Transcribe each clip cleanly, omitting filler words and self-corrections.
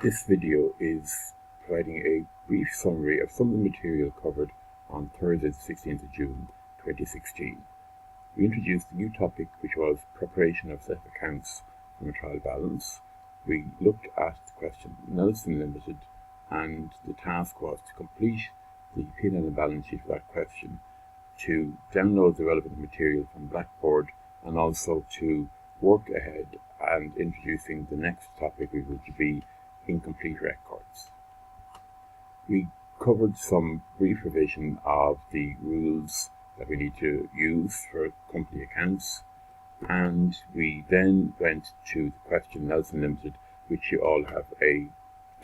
This video is providing a brief summary of some of the material covered on Thursday the 16th of June 2016. We introduced a new topic which was preparation of set of accounts from a trial balance. We looked at the question Nelson Limited, and the task was to complete the P&L and balance sheet for that question, to download the relevant material from Blackboard, and also to work ahead and introducing the next topic, which would be incomplete records. We covered some brief revision of the rules that we need to use for company accounts, and we then went to the question Nelson Limited, which you all have a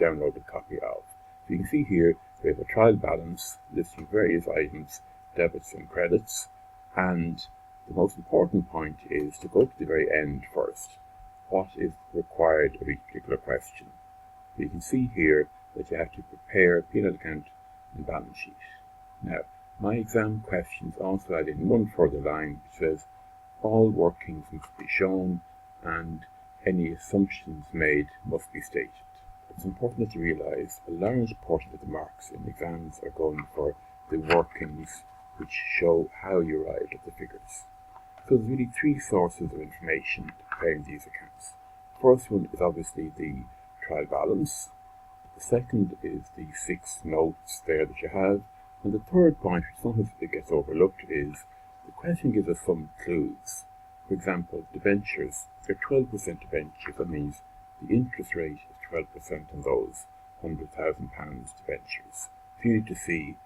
downloaded copy of. So you can see here we have a trial balance listing various items, debits and credits, and the most important point is to go to the very end first. What is required of each particular question? You can see here that you have to prepare a P&L account and balance sheet. Now, my exam questions also add in one further line which says all workings must be shown and any assumptions made must be stated. It's important that you realise a large portion of the marks in exams are going for the workings which show how you arrived at the figures. So there's really three sources of information to preparing these accounts. The first one is obviously the trial balance. The second is the 6 notes there that you have. And the third point, which sometimes it gets overlooked, is the question gives us some clues. For example, debentures. If they're 12% debentures, that means the interest rate is 12% on those £100,000 debentures. So you need to see,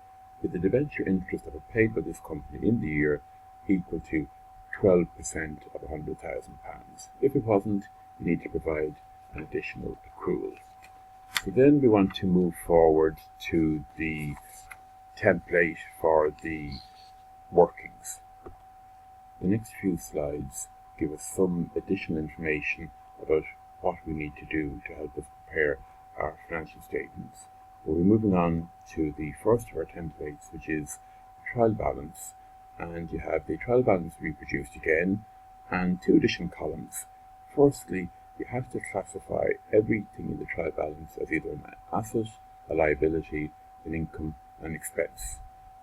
is the debenture interest that were paid by this company in the year equal to 12% of £100,000? If it wasn't, you need to provide an additional accrual. So then we want to move forward to the template for the workings. The next few slides give us some additional information about what we need to do to help us prepare our financial statements. We'll be moving on to the first of our templates, which is trial balance, and you have the trial balance reproduced again and two additional columns. Firstly, you have to classify everything in the trial balance as either an asset, a liability, an income, an expense.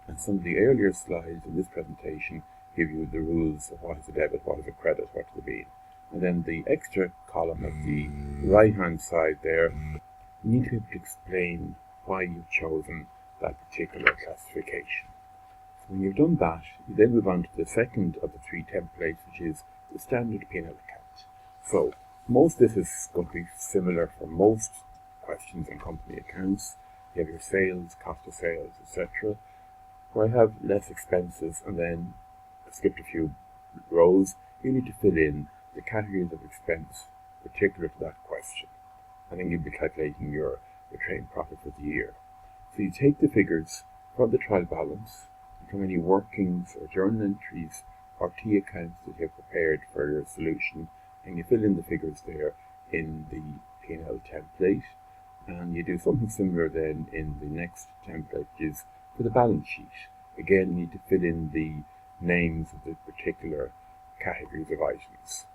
And some of the earlier slides in this presentation give you the rules of what is a debit, what is a credit, what is a bean. And then the extra column at the right hand side there, you need to be able to explain why you've chosen that particular classification. So when you've done that, you then move on to the second of the three templates, which is the standard P&L account. So most of this is going to be similar for most questions on company accounts. You have your sales, cost of sales, etc. Where I have less expenses and then I skipped a few rows, you need to fill in the categories of expense particular to that question. And then you'll be calculating your trading profit for the year. So you take the figures from the trial balance, and from any workings or journal entries or T accounts that you have prepared for your solution, and you fill in the figures there in the P&L template. And you do something similar then in the next template, which is for the balance sheet. Again, you need to fill in the names of the particular categories of items.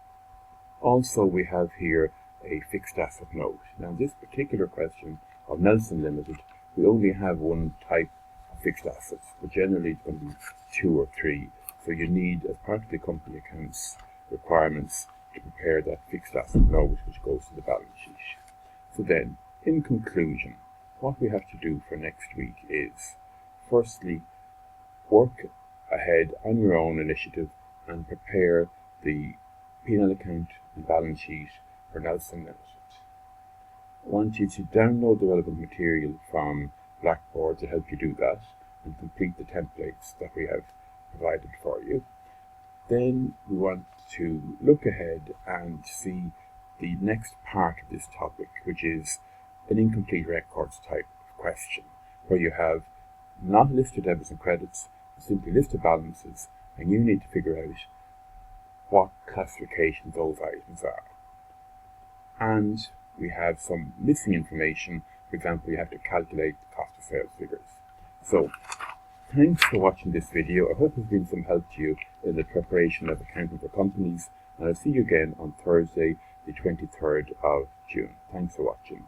Also, we have here a fixed asset note. Now, in this particular question of Nelson Limited, we only have one type of fixed assets, but generally it's going to be 2 or 3. So you need, as part of the company accounts requirements, to prepare that fixed asset note which goes to the balance sheet. So then, in conclusion, what we have to do for next week is, firstly, work ahead on your own initiative and prepare the P&L account and balance sheet for Nelson Limited. I want you to download the relevant material from Blackboard to help you do that and complete the templates that we have provided for you. Then we want to look ahead and see the next part of this topic, which is an incomplete records type of question, where you have not a list of debits and credits, simply a list of balances, and you need to figure out what classification those items are. And we have some missing information. For example, you have to calculate the cost of sales figures. So, thanks for watching this video. I hope it's been some help to you in the preparation of accounting for companies, and I'll see you again on Thursday, the 23rd of June. Thanks for watching.